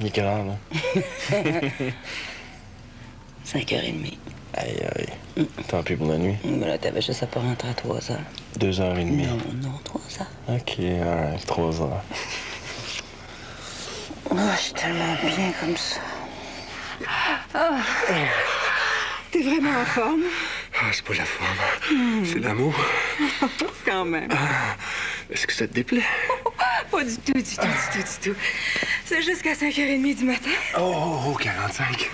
Il est quelle heure, là? 5h30. Aïe, aïe. Tant pis pour la nuit. Mais là, t'avais juste à pas rentrer à 3h. 2h30. Non, 3h. OK, alright, 3h. Oh, je suis tellement bien comme ça. Ah. T'es vraiment en forme? Ah, c'est pas la forme. C'est l'amour. Quand même. Ah, est-ce que ça te déplaît? Pas du tout, du tout. C'est jusqu'à 5h30 du matin. Oh, 45.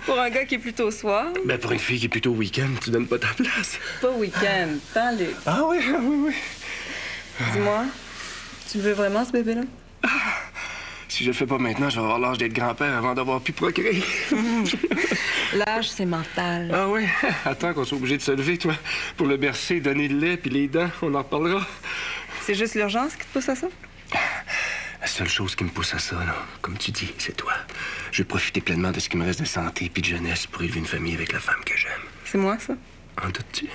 Pour un gars qui est plutôt soir. Ben, pour une fille qui est plutôt week-end, tu donnes pas ta place. Pas week-end, tant Luc. Ah oui, oui. Dis-moi, tu veux vraiment ce bébé-là? Si je le fais pas maintenant, je vais avoir l'âge d'être grand-père avant d'avoir pu procréer. L'âge, c'est mental. Ah oui? Attends qu'on soit obligé de se lever, toi, pour le bercer, donner le lait puis les dents. On en reparlera. C'est juste l'urgence qui te pousse à ça? La seule chose qui me pousse à ça, là, comme tu dis, c'est toi. Je veux profiter pleinement de ce qui me reste de santé puis de jeunesse pour élever une famille avec la femme que j'aime. C'est moi, ça? En doutes-tu?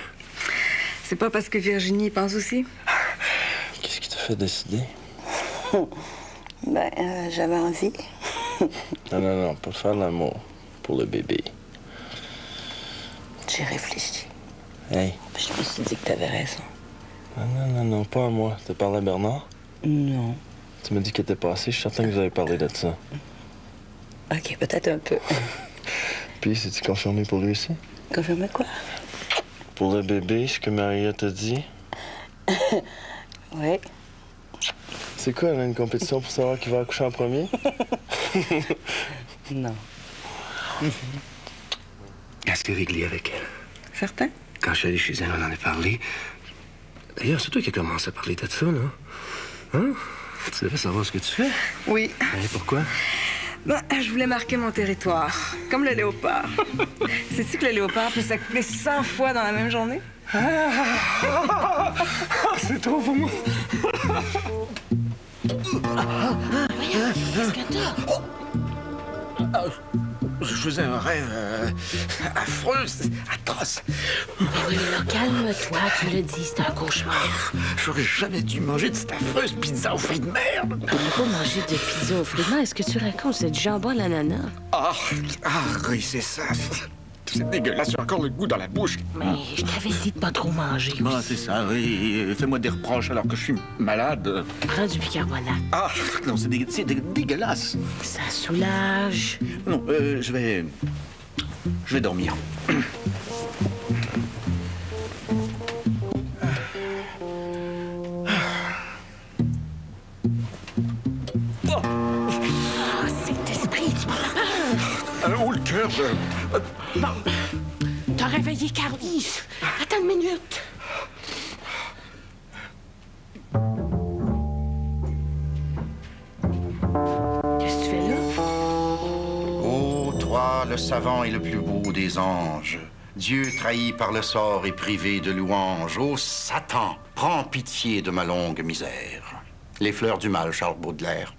C'est pas parce que Virginie y pense aussi? Qu'est-ce qui t'a fait décider? J'avais envie. Non, pas faire l'amour. Pour le bébé. J'ai réfléchi. Hey. Je me suis dit que t'avais raison. Non, pas à moi. T'as parlé à Bernard? Non. Tu m'as dit qu'il était passé. Je suis certain que vous avez parlé de ça. OK, peut-être un peu. Puis, c'est-tu confirmé pour lui aussi? Confirmé quoi? Pour le bébé, ce que Maria t'a dit? Oui. C'est quoi, là, une compétition pour savoir qui va accoucher en premier? Non. Est-ce que réglé avec elle? Certain? Quand je suis allé chez elle, on en a parlé. D'ailleurs, c'est toi qui as commencé à parler de ça, là. Hein? Tu devais savoir ce que tu fais. Oui. Et pourquoi? Je voulais marquer mon territoire, comme le léopard. Sais-tu que le léopard peut s'accoupler 100 fois dans la même journée? C'est trop pour moi. Voyons, qu'est-ce que t'as? Je faisais un rêve affreux, atroce. Oui, là, calme-toi, tu le dis, c'est un cauchemar. J'aurais jamais dû manger de cette affreuse pizza aux fruits de merde. On n'a pas mangé de pizza aux fruits de mer. Est-ce que tu racontes? C'est du jambon à l'ananas. Oui, c'est ça. C'est dégueulasse, j'ai encore le goût dans la bouche. Mais je t'avais dit de pas trop manger. Ah, c'est ça, oui. Fais-moi des reproches alors que je suis malade. Prends du bicarbonate. Non, c'est dégueulasse. Ça soulage. Non, je vais dormir. Oh, le cœur, Bon, t'as réveillé Carly. Attends une minute. Qu'est-ce que tu fais là? Ô toi, le savant et le plus beau des anges, Dieu trahi par le sort et privé de louange, ô Satan, prends pitié de ma longue misère. Les fleurs du mal, Charles Baudelaire.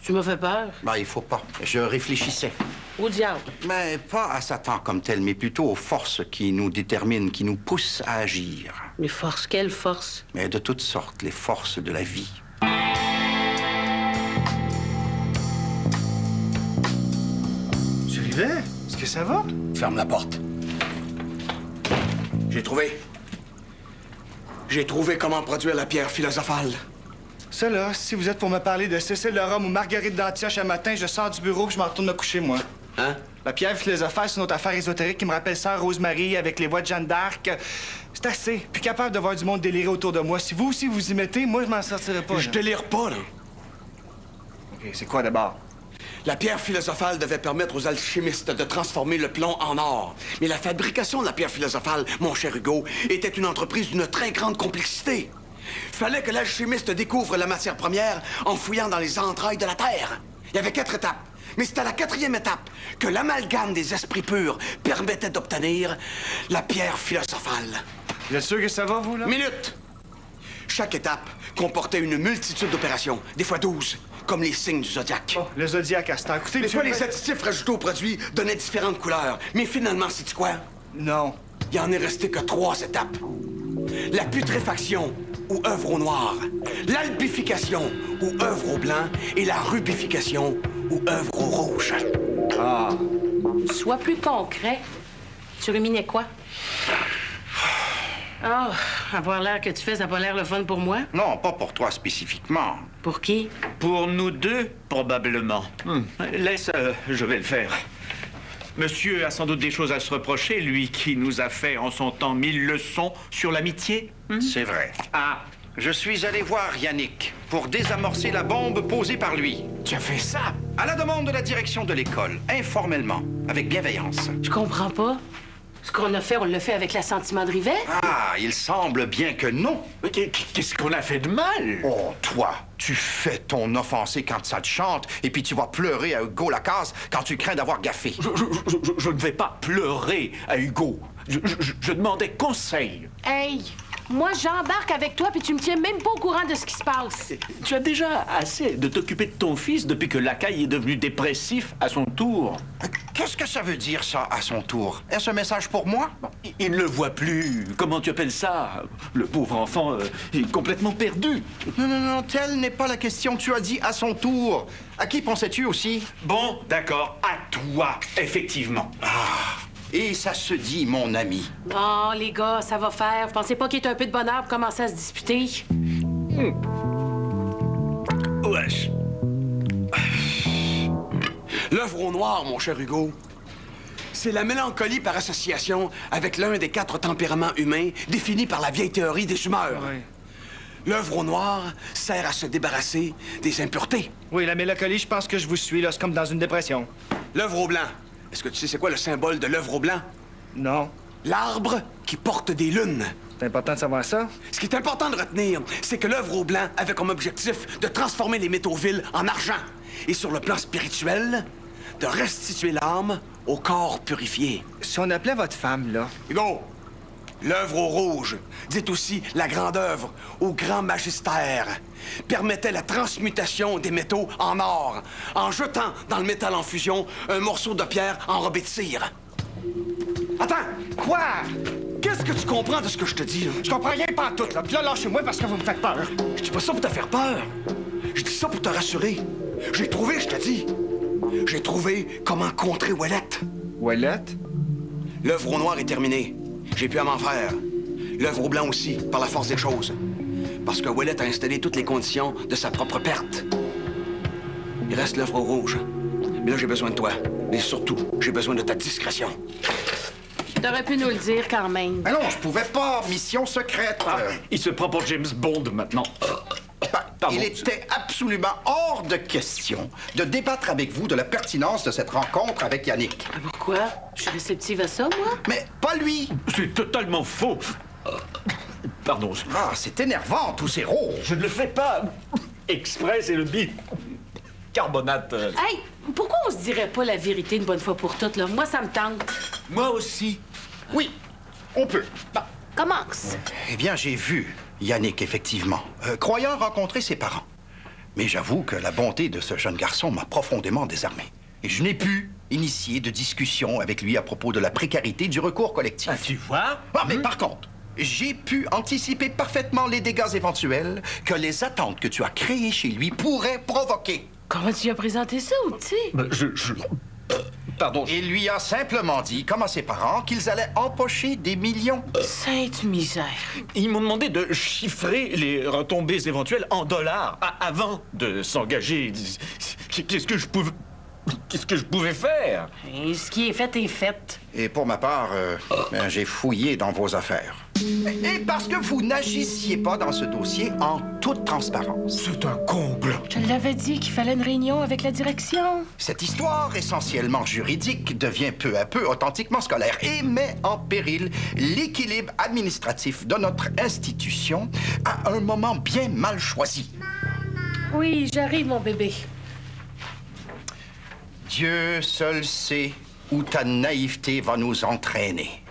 Tu m'as fait peur. Il faut pas. Je réfléchissais. Au diable. Mais pas à Satan comme tel, mais plutôt aux forces qui nous déterminent, qui nous poussent à agir. Les forces, quelle force? Mais de toutes sortes, les forces de la vie. Jolivet, est-ce que ça va? Ferme la porte. J'ai trouvé comment produire la pierre philosophale. Ça, là, si vous êtes pour me parler de Cécile de Rome ou Marguerite d'Antioche un matin, je sors du bureau et je m'en retourne me coucher, moi. Hein? La pierre philosophale, c'est une autre affaire ésotérique qui me rappelle Sœur Rosemary avec les voix de Jeanne d'Arc. C'est assez. Plus capable de voir du monde délirer autour de moi. Si vous aussi vous y mettez, moi, je m'en sortirai pas. Je délire pas, là. OK, c'est quoi d'abord? La pierre philosophale devait permettre aux alchimistes de transformer le plomb en or. Mais la fabrication de la pierre philosophale, mon cher Hugo, était une entreprise d'une très grande complexité. Fallait que l'alchimiste découvre la matière première en fouillant dans les entrailles de la Terre. Il y avait 4 étapes. Mais c'est à la 4e étape que l'amalgame des esprits purs permettait d'obtenir la pierre philosophale. Vous êtes sûr que ça va, vous, là? Minute! Chaque étape comportait une multitude d'opérations, des fois 12, comme les signes du zodiaque. Oh, le zodiaque à ce temps. Écoutez, Des fois, les additifs rajoutés au produit donnaient différentes couleurs. Mais finalement, sais-tu quoi? Non. Il en est resté que 3 étapes. La putréfaction, ou œuvre au noir. L'albification, ou œuvre au blanc. Et la rubification, ou œuvre au rouge? Ah. Sois plus concret. Tu ruminais quoi? Ah, avoir l'air que tu fais, ça n'a pas l'air le fun pour moi? Non, pas pour toi spécifiquement. Pour qui? Pour nous deux, probablement. Laisse, je vais le faire. Monsieur a sans doute des choses à se reprocher, lui qui nous a fait en son temps 1000 leçons sur l'amitié. C'est vrai. Ah, Je suis allé voir Yannick pour désamorcer la bombe posée par lui. Tu as fait ça? À la demande de la direction de l'école, informellement, avec bienveillance. Je comprends pas. Ce qu'on a fait, on l'a fait avec l'assentiment de Rivet? Ah, il semble bien que non. mais qu'est-ce qu'on a fait de mal? Oh, toi, tu fais ton offensé quand ça te chante, et puis tu vas pleurer à Hugo Lacasse quand tu crains d'avoir gaffé. Je ne vais pas pleurer à Hugo. Je demandais conseil. Hey! Moi, j'embarque avec toi, puis tu me tiens même pas au courant de ce qui se passe. Tu as déjà assez de t'occuper de ton fils depuis que Lacaille est devenu dépressif à son tour. Qu'est-ce que ça veut dire, ça, à son tour? Est-ce un message pour moi? Il ne le voit plus. Comment tu appelles ça? Le pauvre enfant est complètement perdu. Non, telle n'est pas la question. Tu as dit à son tour. À qui pensais-tu aussi? Bon, d'accord, à toi, effectivement. Et ça se dit, mon ami. Bon, les gars, ça va faire. Vous pensez pas qu'il est un peu de bonheur pour commencer à se disputer? Wesh. L'œuvre au noir, mon cher Hugo, c'est la mélancolie par association avec l'un des 4 tempéraments humains définis par la vieille théorie des humeurs. Oui. L'œuvre au noir sert à se débarrasser des impuretés. Oui, la mélancolie, je pense que je vous suis, là. C'est comme dans une dépression. L'œuvre au blanc. Est-ce que tu sais c'est quoi le symbole de l'œuvre au blanc? Non. L'arbre qui porte des lunes. C'est important de savoir ça. Ce qui est important de retenir, c'est que l'œuvre au blanc avait comme objectif de transformer les métaux vils en argent. Et sur le plan spirituel, de restituer l'âme au corps purifié. Si on appelait votre femme, là... Hugo, l'œuvre au rouge, dite aussi la grande œuvre ou grand magistère, permettait la transmutation des métaux en or, en jetant dans le métal en fusion un morceau de pierre enrobé de cire. Attends! Quoi? Qu'est-ce que tu comprends de ce que je te dis, là? Je comprends rien pantoute, là. Puis là, lâchez-moi parce que vous me faites peur. Je dis pas ça pour te faire peur. Je dis ça pour te rassurer. J'ai trouvé, je te dis. J'ai trouvé comment contrer Ouellette. Ouellette? L'œuvre au noir est terminée. J'ai pu à m'en faire. L'œuvre au blanc aussi, par la force des choses. Parce que Ouellette a installé toutes les conditions de sa propre perte. Il reste l'œuvre au rouge. Mais là, j'ai besoin de toi. Mais surtout, j'ai besoin de ta discrétion. T'aurais pu nous le dire quand même. Mais non, je pouvais pas. Mission secrète. Il se prend pour James Bond maintenant. Pardon. Il était absolument hors de question de débattre avec vous de la pertinence de cette rencontre avec Yannick. Pourquoi? Je suis réceptive à ça, moi? Mais pas lui. C'est totalement faux. Pardon. Ah, c'est énervant, tous ces rôles. Je ne le fais pas exprès, c'est le bicarbonate. Hey, pourquoi on se dirait pas la vérité une bonne fois pour toutes, là? Moi, ça me tente. Moi aussi. Oui, on peut. Bon, commence. Eh bien, j'ai vu Yannick, effectivement, croyant rencontrer ses parents. Mais j'avoue que la bonté de ce jeune garçon m'a profondément désarmé. Et je n'ai pu initier de discussion avec lui à propos de la précarité du recours collectif. Ah, tu vois? Ah, mais par contre, j'ai pu anticiper parfaitement les dégâts éventuels que les attentes que tu as créées chez lui pourraient provoquer. Comment tu lui as présenté ça, ou tu sais? Pardon. Il lui a simplement dit, comme à ses parents, qu'ils allaient empocher des millions. Sainte misère. Ils m'ont demandé de chiffrer les retombées éventuelles en dollars avant de s'engager. Qu'est-ce que je pouvais faire? Et ce qui est fait est fait. Et pour ma part, j'ai fouillé dans vos affaires. Et parce que vous n'agissiez pas dans ce dossier en toute transparence. C'est un comble. Je l'avais dit qu'il fallait une réunion avec la direction. Cette histoire essentiellement juridique devient peu à peu authentiquement scolaire et met en péril l'équilibre administratif de notre institution à un moment bien mal choisi. Oui, j'arrive, mon bébé. Dieu seul sait où ta naïveté va nous entraîner.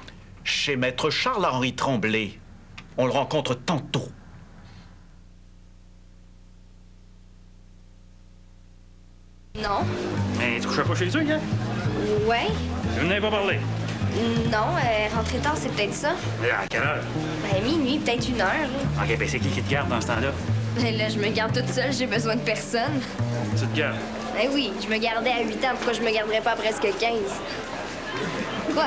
Chez Maître Charles-Henri Tremblay. On le rencontre tantôt. Non. Mais tu couchais pas chez eux, hein? Ouais. Je n'avais pas parlé. Non, rentrer tard, c'est peut-être ça. À quelle heure? Ben, minuit, peut-être 1 heure. Là. OK, ben c'est qui te garde dans ce temps-là? Ben là, je me garde toute seule, j'ai besoin de personne. Tu te gardes. Ben oui, je me gardais à 8 ans. Pourquoi je me garderais pas à presque 15? Quoi?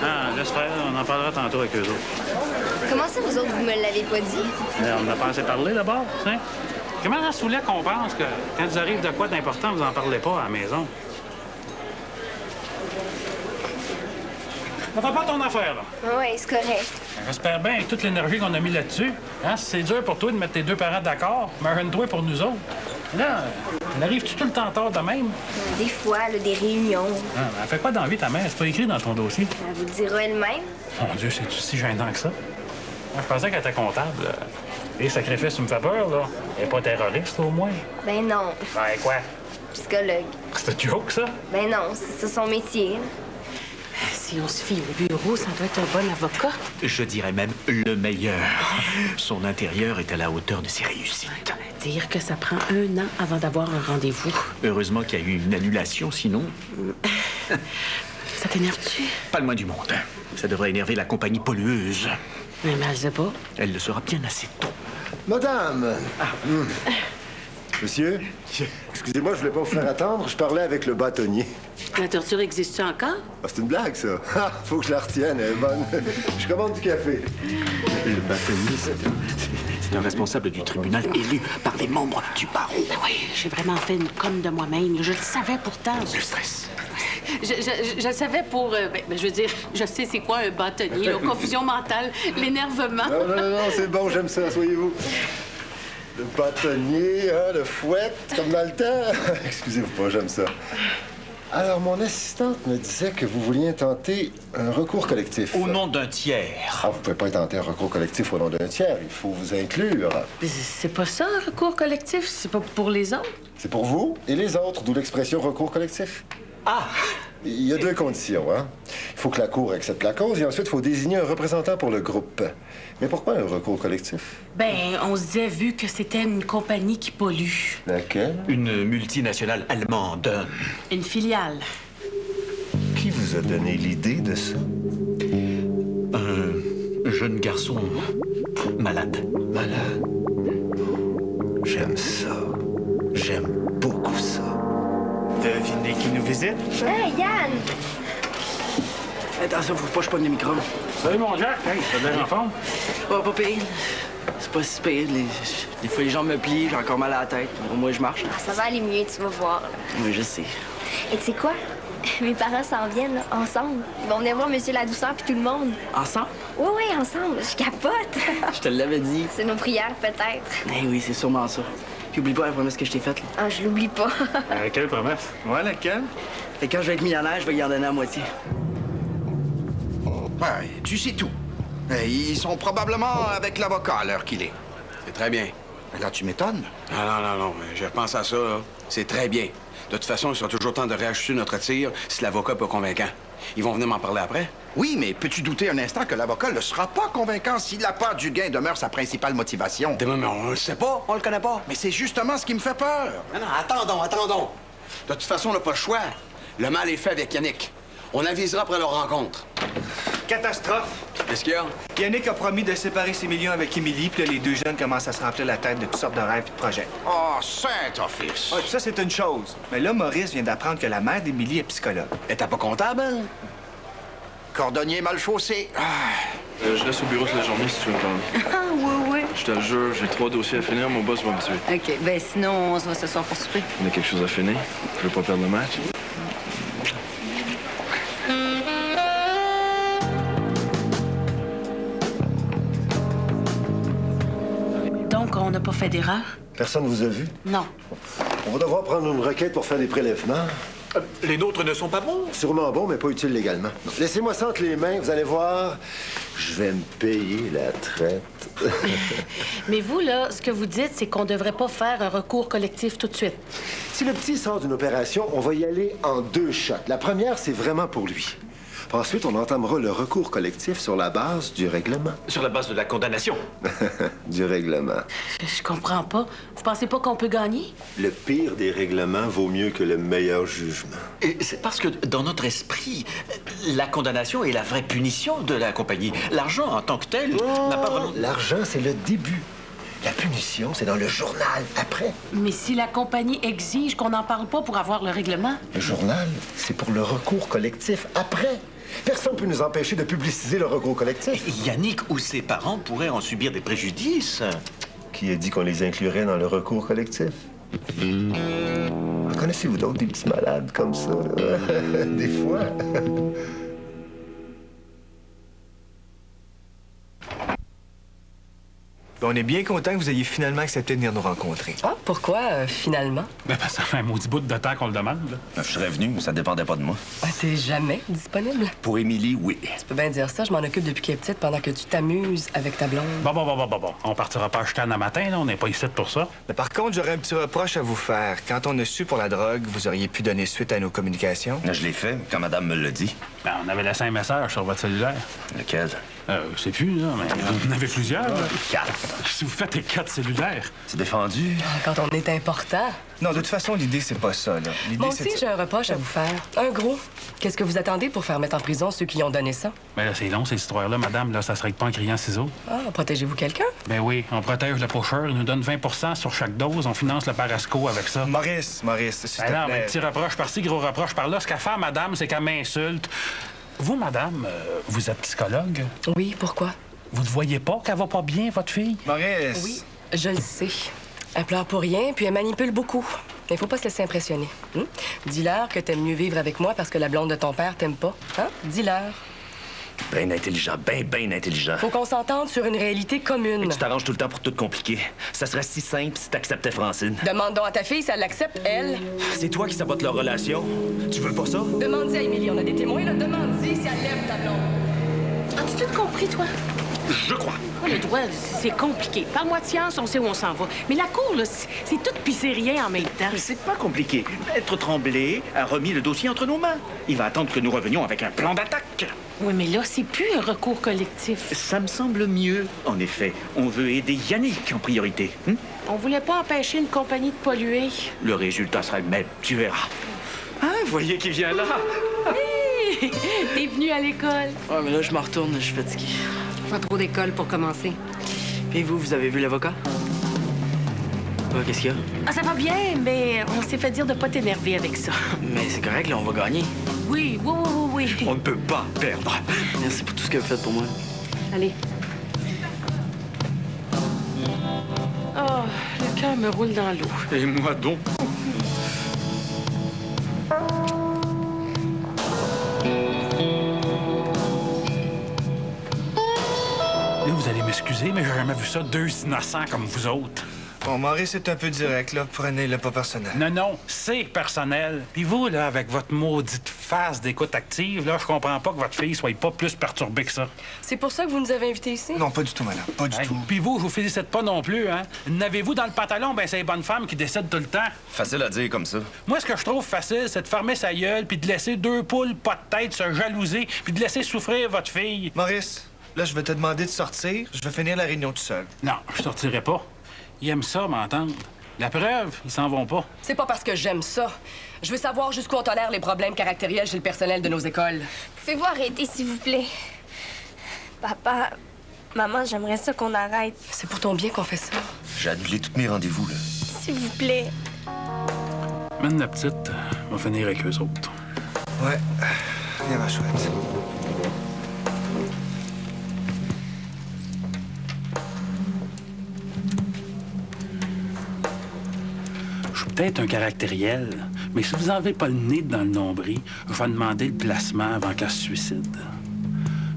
Ah, laisse faire, on en parlera tantôt avec eux autres. Comment ça, vous autres, vous me l'avez pas dit? On n'a pas assez parlé d'abord, tu sais. Comment ça se voulait qu'on pense que quand vous arrive de quoi d'important, vous en parlez pas à la maison? Ça fait pas ton affaire, là. Oui, c'est correct. J'espère bien, avec toute l'énergie qu'on a mis là-dessus, hein, si c'est dur pour toi de mettre tes deux parents d'accord, imagine-toi pour nous autres. Là, on arrive-tu tout le temps tard de même? Des fois, là, des réunions. Ah, elle fait quoi dans la vie, ta mère? C'est pas écrit dans ton dossier. Elle vous le dira elle-même. Mon Dieu, c'est-tu si gênant que ça? Moi, je pensais qu'elle était comptable. Les sacrifices, tu me fais peur, là. Elle est pas terroriste, au moins. Ben non. Ben, quoi? Psychologue. C'est un joke, ça? Ben non, c'est ça son métier. Si on se fie au bureau, ça doit être un bon avocat. Je dirais même le meilleur. Son intérieur est à la hauteur de ses réussites. Dire que ça prend 1 an avant d'avoir un rendez-vous. Heureusement qu'il y a eu une annulation, sinon... Ça t'énerve-tu? Pas le moins du monde. Ça devrait énerver la compagnie pollueuse. Mais elle sait pas. Elle le sera bien assez tôt. Madame! Monsieur? Excusez-moi, je voulais pas vous faire attendre. Je parlais avec le bâtonnier. La torture existe-tu encore? Ah, c'est une blague, ça. Ah, faut que je la retienne, elle est bonne. Je commande du café. Le bâtonnier, c'est un responsable du tribunal élu par les membres du barreau. Ben oui, j'ai vraiment fait une conne de moi-même. Je le savais pourtant. Le stress. Je le savais pour... je veux dire, je sais c'est quoi un bâtonnier, la confusion mentale, l'énervement. Non, c'est bon, j'aime ça, soyez-vous. Le bâtonnier, hein, le fouet, comme dans le temps. Excusez-vous pas, j'aime ça. Alors, mon assistante me disait que vous vouliez tenter un recours collectif. Au nom d'un tiers. Ah, vous pouvez pas tenter un recours collectif au nom d'un tiers. Il faut vous inclure. C'est pas ça, un recours collectif? C'est pas pour les autres? C'est pour vous et les autres, d'où l'expression recours collectif. Ah! Il y a 2 conditions, hein. Il faut que la Cour accepte la cause et ensuite, il faut désigner un représentant pour le groupe. Mais pourquoi un recours collectif? Ben, on se disait, vu que c'était une compagnie qui pollue. Laquelle? Une multinationale allemande. Une filiale. Qui vous a donné l'idée de ça? Un jeune garçon malade. Malade. J'aime ça. J'aime beaucoup ça. Devinez qui nous visite? Hey, Yann! Attention, faut pas que je pogne le micro. Salut, mon Jack. Hey, t'as de l'air en forme? Oh, pas pire. C'est pas si pire. Des fois, les jambes me plient, j'ai encore mal à la tête. Au moins, je marche. Ah, ça va aller mieux, tu vas voir. Là. Oui, je sais. Et tu sais quoi? Mes parents s'en viennent, là, ensemble. Ils vont venir voir Monsieur Ladouceur puis tout le monde. Ensemble? Oui, ensemble. Je capote. Je te l'avais dit. C'est nos prières, peut-être. Eh oui, c'est sûrement ça. Puis oublie pas la promesse que je t'ai faite, là. Ah, je l'oublie pas. Quelle promesse? Ouais, laquelle? Et quand je vais être millionnaire, je vais y en donner à moitié. Ouais, tu sais tout. Ils sont probablement avec l'avocat à l'heure qu'il est. C'est très bien. Mais là, tu m'étonnes. Non, mais j'ai repensé à ça, là. C'est très bien. De toute façon, il sera toujours temps de réajuster notre tir si l'avocat n'est pas convaincant. Ils vont venir m'en parler après. Oui, mais peux-tu douter un instant que l'avocat ne sera pas convaincant si la part du gain demeure sa principale motivation? Mais on le sait pas, on le connaît pas. Mais c'est justement ce qui me fait peur. Non, attendons. De toute façon, on n'a pas le choix. Le mal est fait avec Yannick. On avisera après leur rencontre. Catastrophe. Qu'est-ce qu'il y a? Yannick a promis de séparer ses millions avec Émilie, puis là, les 2 jeunes commencent à se remplir la tête de toutes sortes de rêves et de projets. Oh, Saint-Office! Ouais, ça, c'est une chose. Mais là, Maurice vient d'apprendre que la mère d'Émilie est psychologue. Elle était pas comptable, elle? Cordonnier mal chaussé. Je reste au bureau toute la journée si tu veux me parler. Ah, oui. Je te le jure, j'ai 3 dossiers à finir, mon boss va me tuer. OK, ben sinon, on se voit ce soir pour souper. On a quelque chose à finir. Je veux pas perdre le match. Donc, on n'a pas fait d'erreur? Personne vous a vu? Non. On va devoir prendre une requête pour faire des prélèvements. Les nôtres ne sont pas bons? Sûrement bons, mais pas utiles légalement. Laissez-moi ça entre les mains, vous allez voir. Je vais me payer la traite. Mais vous, là, ce que vous dites, c'est qu'on devrait pas faire un recours collectif tout de suite. Si le petit sort d'une opération, on va y aller en 2 shots. La première, c'est vraiment pour lui. Ensuite, on entamera le recours collectif sur la base du règlement. Sur la base de la condamnation. Du règlement. Je comprends pas. Vous pensez pas qu'on peut gagner? Le pire des règlements vaut mieux que le meilleur jugement. Et c'est parce que dans notre esprit, la condamnation est la vraie punition de la compagnie. L'argent en tant que tel n'a pas vraiment... L'argent, c'est le début. La punition, c'est dans le journal, après. Mais si la compagnie exige qu'on n'en parle pas pour avoir le règlement? Le journal, c'est pour le recours collectif, après. Personne ne peut nous empêcher de publiciser le recours collectif. Yannick ou ses parents pourraient en subir des préjudices. Qui a dit qu'on les inclurait dans le recours collectif? Connaissez-vous d'autres des petits malades comme ça, là? Des fois. On est bien content que vous ayez finalement accepté de venir nous rencontrer. Ah, pourquoi, finalement? Ben, ça fait un maudit bout de temps qu'on le demande, là. Je serais venu, mais ça dépendait pas de moi. Ah, t'es jamais disponible? Pour Émilie, oui. Tu peux bien dire ça, je m'en occupe depuis qu'elle est petite pendant que tu t'amuses avec ta blonde. Bon. On partira pas acheter un matin, là. On n'est pas ici pour ça. Mais par contre, j'aurais un petit reproche à vous faire. Quand on a su pour la drogue, vous auriez pu donner suite à nos communications. Je l'ai fait, quand madame me l'a dit. Ben, on avait laissé un message sur votre cellulaire. Lequel? Je sais plus, là, mais on en avait plusieurs. Là. 4. Si vous faites les 4 cellulaires. C'est défendu. Quand on est important. Non, de toute façon, l'idée, c'est pas ça, là. Moi aussi, j'ai un reproche à vous faire. Un gros. Qu'est-ce que vous attendez pour faire mettre en prison ceux qui ont donné ça? Ben là, c'est long, ces histoires-là, madame. Là, ça se règle pas en criant ciseaux. Ah, protégez-vous quelqu'un? Ben oui, on protège le pocheur. Il nous donne 20 sur chaque dose. On finance le parasco avec ça. Maurice, s'il te non, plaît. mais petit reproche par-ci, gros reproche par-là. Ce qu'elle fait à madame, c'est qu'elle m'insulte. Vous, madame, vous êtes psychologue? Oui, pourquoi? Vous ne voyez pas qu'elle va pas bien, votre fille? Maurice! Oui, je le sais. Elle pleure pour rien, puis elle manipule beaucoup. Il faut pas se laisser impressionner. Dis-leur que t'aimes mieux vivre avec moi parce que la blonde de ton père t'aime pas. Hein? Dis-leur. Ben intelligent, ben intelligent. Faut qu'on s'entende sur une réalité commune. Et tu t'arranges tout le temps pour tout compliquer. Ça serait si simple si t'acceptais Francine. Demande donc à ta fille si elle l'accepte, elle. C'est toi qui sabotes leur relation. Tu veux pas ça? Demande-y à Émilie, on a des témoins, là. Demande-y si elle lève ta blonde. As-tu tout compris, toi? Je crois. Le droit, c'est compliqué. Parle-moi de science, on sait où on s'en va. Mais la cour, là, c'est tout pis c'est rien en même temps. C'est pas compliqué. Maître Tremblay a remis le dossier entre nos mains. Il va attendre que nous revenions avec un plan d'attaque. Oui, mais là, c'est plus un recours collectif. Ça me semble mieux. En effet, on veut aider Yannick en priorité. On voulait pas empêcher une compagnie de polluer. Le résultat sera le même, tu verras. Ah, voyez qui vient là. Hey! T'es venu à l'école. Ouais, mais là, je m'en retourne, je suis fatigué. Pas trop d'école pour commencer. Puis vous avez vu l'avocat? Ouais, qu'est-ce qu'il y a? Ah, ça va bien, mais on s'est fait dire de pas t'énerver avec ça. Mais c'est correct, là, on va gagner. Oui. On ne peut pas perdre. Merci pour tout ce que vous faites pour moi. Allez. Oh, le cœur me roule dans l'eau. Et moi donc? Vous allez m'excuser, mais j'ai jamais vu ça, 2 innocents comme vous autres. Bon, Maurice est un peu direct, là. Prenez-le pas personnel. Non, c'est personnel. Puis vous, là, avec votre maudite face d'écoute active, là, je comprends pas que votre fille soit pas plus perturbée que ça. C'est pour ça que vous nous avez invités ici? Non, pas du tout, madame. Pas du tout. Puis vous, je vous félicite pas non plus, hein? N'avez-vous dans le pantalon, ben c'est les bonnes femmes qui décident tout le temps. Facile à dire comme ça. Moi, ce que je trouve facile, c'est de fermer sa gueule puis de laisser 2 poules pas de tête se jalouser puis de laisser souffrir votre fille. Maurice, là, je vais te demander de sortir. Je vais finir la réunion tout seul. Non, je sortirai pas. Ils aiment ça, m'entendre. La preuve, ils s'en vont pas. C'est pas parce que j'aime ça. Je veux savoir jusqu'où on tolère les problèmes caractériels chez le personnel de nos écoles. Pouvez-vous arrêter, s'il vous plaît? Papa, maman, j'aimerais ça qu'on arrête. C'est pour ton bien qu'on fait ça. J'ai annulé tous mes rendez-vous, là. S'il vous plaît. Mène la petite, on va finir avec eux autres. Ouais. Viens, ma chouette. Je suis peut-être un caractériel, mais si vous n'avez pas le nez dans le nombril, je vais demander le placement avant qu'elle se suicide.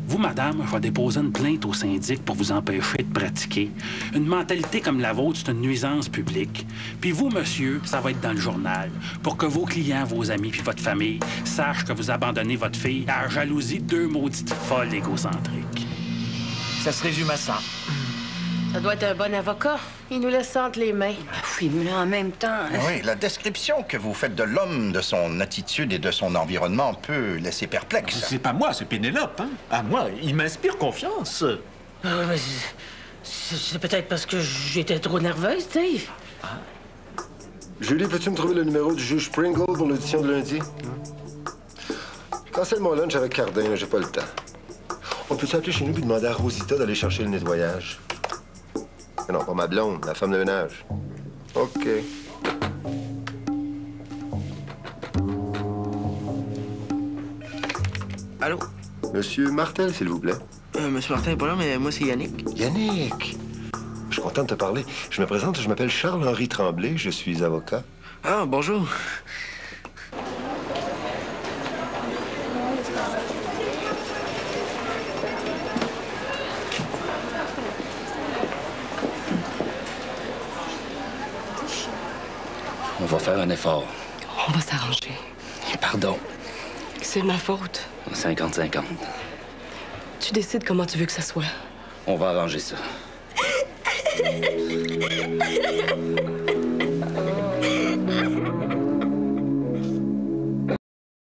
Vous, madame, je vais déposer une plainte au syndic pour vous empêcher de pratiquer. Une mentalité comme la vôtre, c'est une nuisance publique. Puis vous, monsieur, ça va être dans le journal, pour que vos clients, vos amis puis votre famille sachent que vous abandonnez votre fille à la jalousie de 2 maudites folles égocentriques. Ça se résume à ça. Ça doit être un bon avocat. Il nous laisse entre les mains. Oui, mais là, en même temps... Oui, la description que vous faites de l'homme, de son attitude et de son environnement peut laisser perplexe. C'est pas moi, c'est Pénélope, hein? À moi, il m'inspire confiance. C'est peut-être parce que j'étais trop nerveuse, tu sais. Julie, peux-tu me trouver le numéro du juge Pringle pour l'audition de lundi? Cancelle mon lunch avec Cardin, j'ai pas le temps. On peut s'appeler chez nous et demander à Rosita d'aller chercher le nettoyage? Non, pas ma blonde, la femme de ménage. OK. Allô? Monsieur Martel, s'il vous plaît. Monsieur Martin n'est pas là, mais moi, c'est Yannick. Yannick! Je suis content de te parler. Je me présente, je m'appelle Charles-Henri Tremblay, je suis avocat. Ah, bonjour. On va faire un effort. On va s'arranger. Pardon. C'est ma faute. 50-50. Tu décides comment tu veux que ça soit. On va arranger ça.